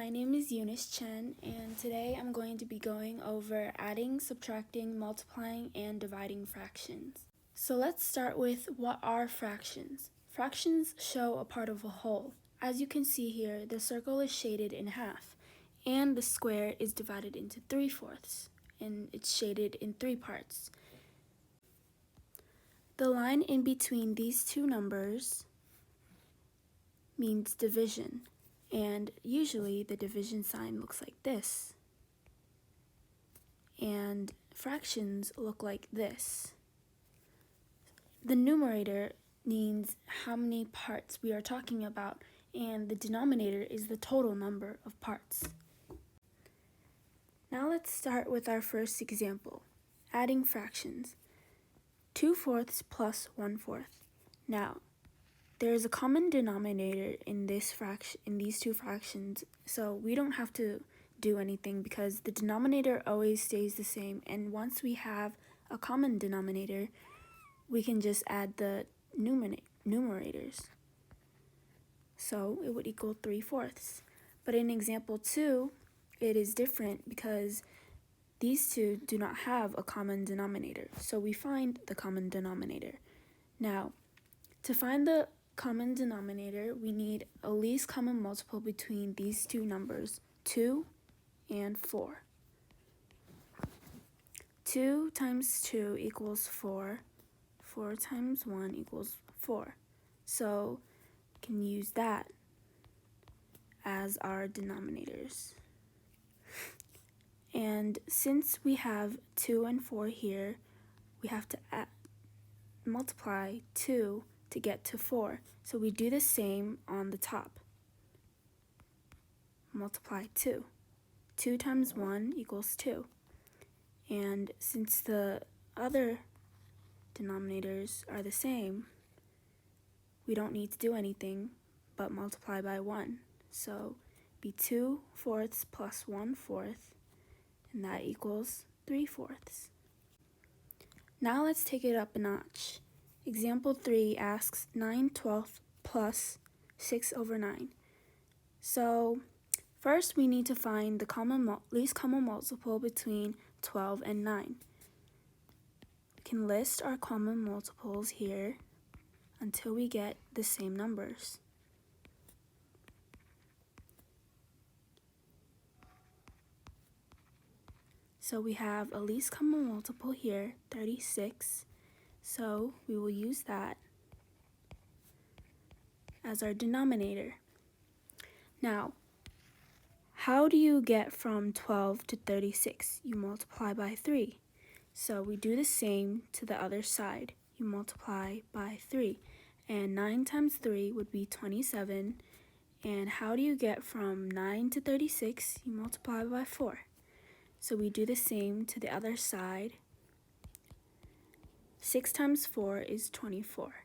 My name is Eunice Chen, and today I'm going to be going over adding, subtracting, multiplying, and dividing fractions. So let's start with what are fractions. Fractions show a part of a whole. As you can see here, the circle is shaded in half, and the square is divided into 3/4, and it's shaded in 3 parts. The line in between these two numbers means division. And usually the division sign looks like this. And fractions look like this. The numerator means how many parts we are talking about, and the denominator is the total number of parts. Now let's start with our first example, adding fractions. 2/4 plus 1/4. Now, there is a common denominator in these two fractions, so we don't have to do anything because the denominator always stays the same, and once we have a common denominator, we can just add the numerators. So it would equal 3/4. But in example 2, it is different because these two do not have a common denominator, so we find the common denominator. Now, to find the common denominator, we need a least common multiple between these two numbers, 2 and 4. 2 times 2 equals 4. 4 times 1 equals 4. So we can use that as our denominators. And since we have 2 and 4 here, we have to multiply 2 to get to 4. So we do the same on the top. Multiply 2. 2 times 1 equals 2. And since the other denominators are the same, we don't need to do anything but multiply by 1. So be 2/4 plus 1/4, and that equals 3/4. Now let's take it up a notch. Example 3 asks 9/12 plus 6/9. So first we need to find the least common multiple between 12 and 9. We can list our common multiples here until we get the same numbers. So we have a least common multiple here, 36. So we will use that as our denominator. Now, how do you get from 12 to 36? You multiply by 3. So we do the same to the other side. You multiply by 3. And 9 times 3 would be 27. And how do you get from 9 to 36? You multiply by 4. So we do the same to the other side. 6 times 4 is 24.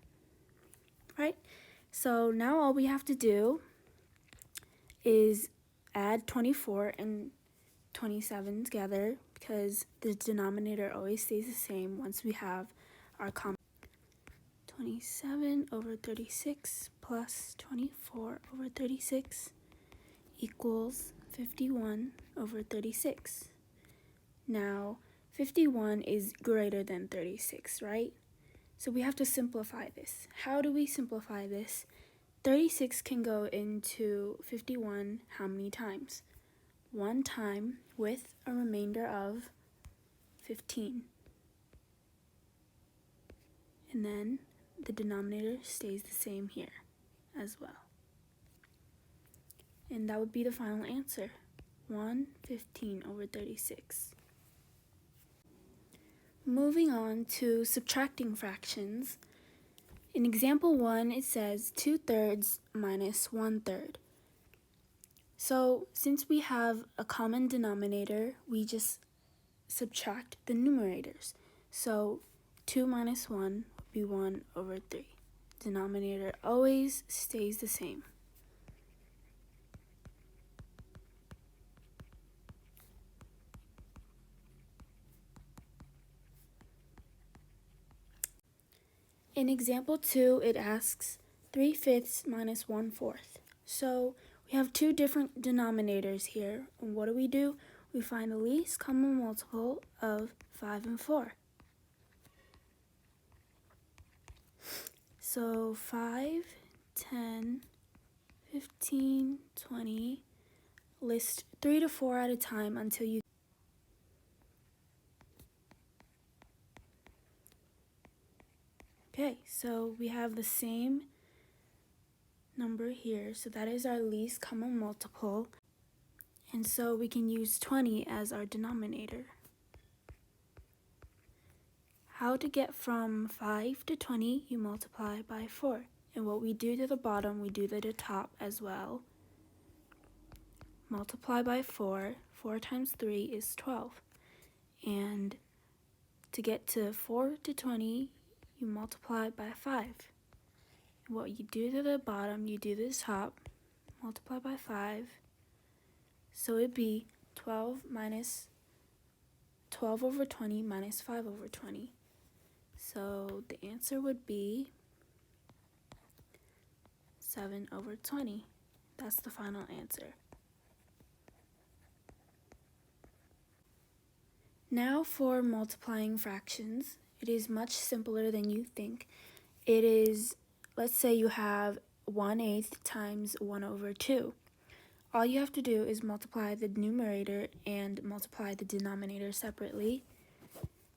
Right? So now all we have to do is add 24 and 27 together because the denominator always stays the same once we have our common. 27 over 36 plus 24 over 36 equals 51 over 36. Now, 51 is greater than 36, right? So we have to simplify this. How do we simplify this? 36 can go into 51 how many times? 1 time with a remainder of 15. And then the denominator stays the same here as well. And that would be the final answer, 1/15 over 36. Moving on to subtracting fractions. In example 1, it says 2/3 minus 1/3. So since we have a common denominator, we just subtract the numerators. So 2 minus 1 would be 1 over 3. Denominator always stays the same. In example 2, it asks 3/5 minus 1/4. So We have two different denominators here. And what do? We find the least common multiple of 5 and 4. So 5, 10, 15, 20. List 3 to 4 at a time until you. Okay, so we have the same number here, so that is our least common multiple. And so we can use 20 as our denominator. How to get from 5 to 20, you multiply by 4. And what we do to the bottom, we do to the top as well. Multiply by 4. 4 times 3 is 12. And to get to 4 to 20, you multiply by 5. What you do to the bottom, you do to the top. Multiply by 5. So it'd be 12 over 20 minus 5 over 20. So the answer would be 7 over 20. That's the final answer. Now for multiplying fractions. It is much simpler than you think. It is, let's say you have 1/8 times 1 over 2. All you have to do is multiply the numerator and multiply the denominator separately.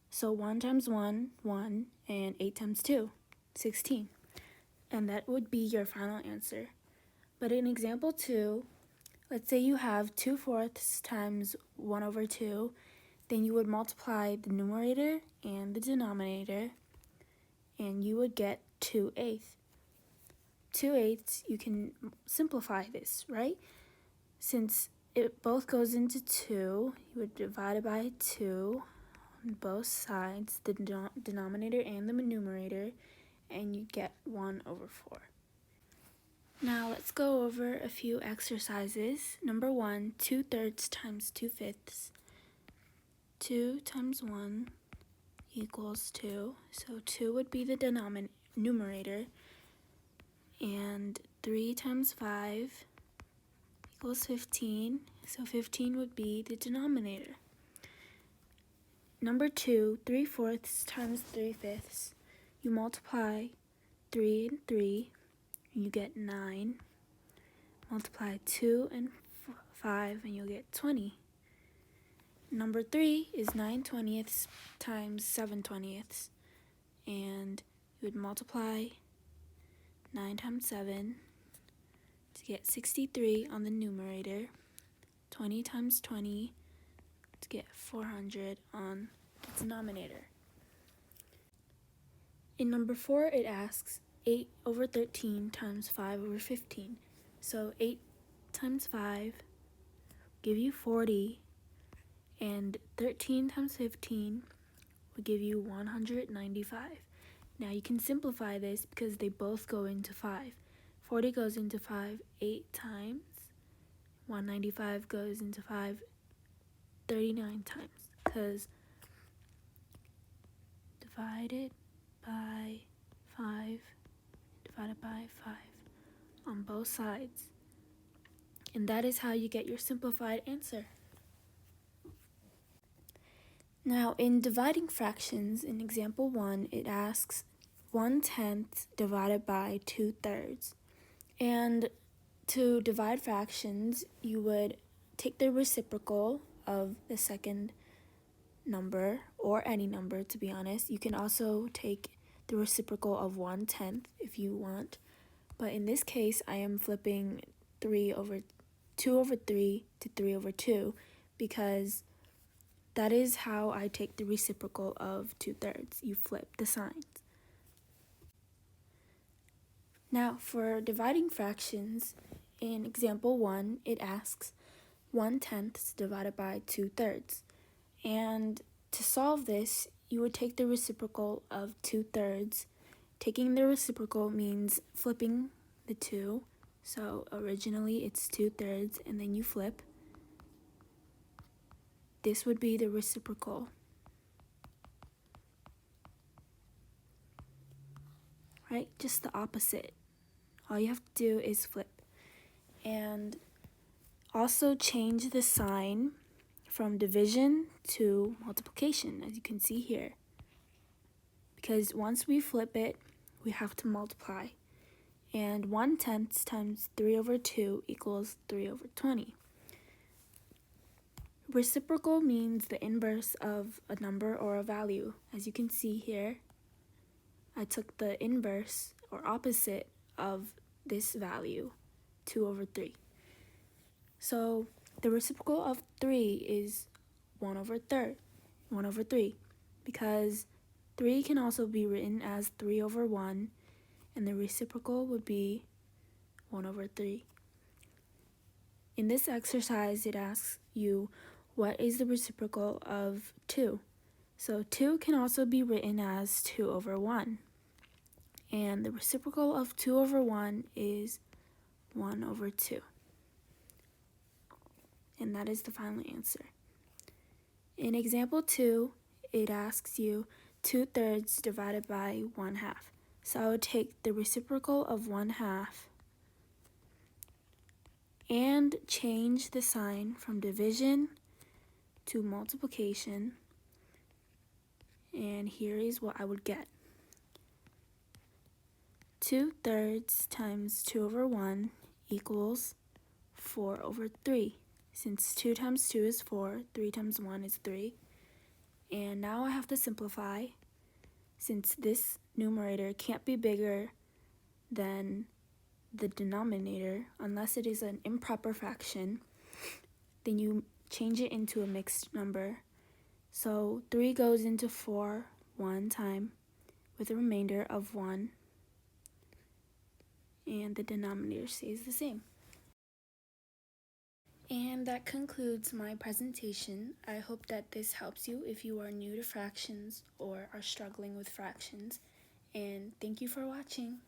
So 1 times 1, 1, and 8 times 2, 16. And that would be your final answer. But in example 2, let's say you have 2/4 times 1 over 2, then you would multiply the numerator and the denominator, and you would get 2/8. 2/8, you can simplify this, right? Since it both goes into 2, you would divide it by 2 on both sides, the denominator and the numerator, and you get 1 over 4. Now let's go over a few exercises. Number 1, 2/3 times 2/5. 2 times 1 equals 2. So 2 would be the numerator. And 3 times 5 equals 15. So 15 would be the denominator. Number 2, 3/4 times 3/5. You multiply 3 and 3, and you get 9. Multiply 2 and 5, and you'll get 20. Number 3 is 9/20 times 7/20, and you would multiply 9 times 7 to get 63 on the numerator, 20 times 20 to get 400 on the denominator. In number 4, it asks 8 over 13 times 5 over 15. So 8 times 5 give you 40, and 13 times 15 will give you 195. Now you can simplify this because they both go into 5. 40 goes into 5 8 times. 195 goes into 5 39 times, because divided by 5 divided by 5 on both sides. And that is how you get your simplified answer. Now, in dividing fractions, in example 1, it asks 1/10 divided by 2/3. And to divide fractions, you would take the reciprocal of the second number, or any number, to be honest. You can also take the reciprocal of 1/10 if you want. But in this case, I am flipping 2 over 3 to 3 over 2, because that is how I take the reciprocal of 2/3. You flip the signs. Now, for dividing fractions, in example 1, it asks 1/10 divided by 2/3. And to solve this, you would take the reciprocal of 2/3. Taking the reciprocal means flipping the 2. So originally it's 2/3, and then you flip. This would be the reciprocal. Right? Just the opposite. All you have to do is flip. And also change the sign from division to multiplication, as you can see here. Because once we flip it, we have to multiply. And 1/10 times 3/2 equals 3/20. Reciprocal means the inverse of a number or a value. As you can see here, I took the inverse or opposite of this value, 2/3. So the reciprocal of 3 is 1/3, because 3 can also be written as 3/1, and the reciprocal would be 1/3. In this exercise, it asks you, what is the reciprocal of 2? So 2 can also be written as 2/1. And the reciprocal of 2/1 is 1/2. And that is the final answer. In example 2, it asks you 2/3 divided by 1/2. So I would take the reciprocal of 1/2 and change the sign from division to multiplication. And here is what I would get. 2/3 times 2/1 equals 4/3. Since 2 times 2 is 4, 3 times 1 is 3. And now I have to simplify. Since this numerator can't be bigger than the denominator unless it is an improper fraction, then you change it into a mixed number. So 3 goes into 4 one time with a remainder of 1, and the denominator stays the same. And that concludes my presentation. I hope that this helps you if you are new to fractions or are struggling with fractions. And thank you for watching.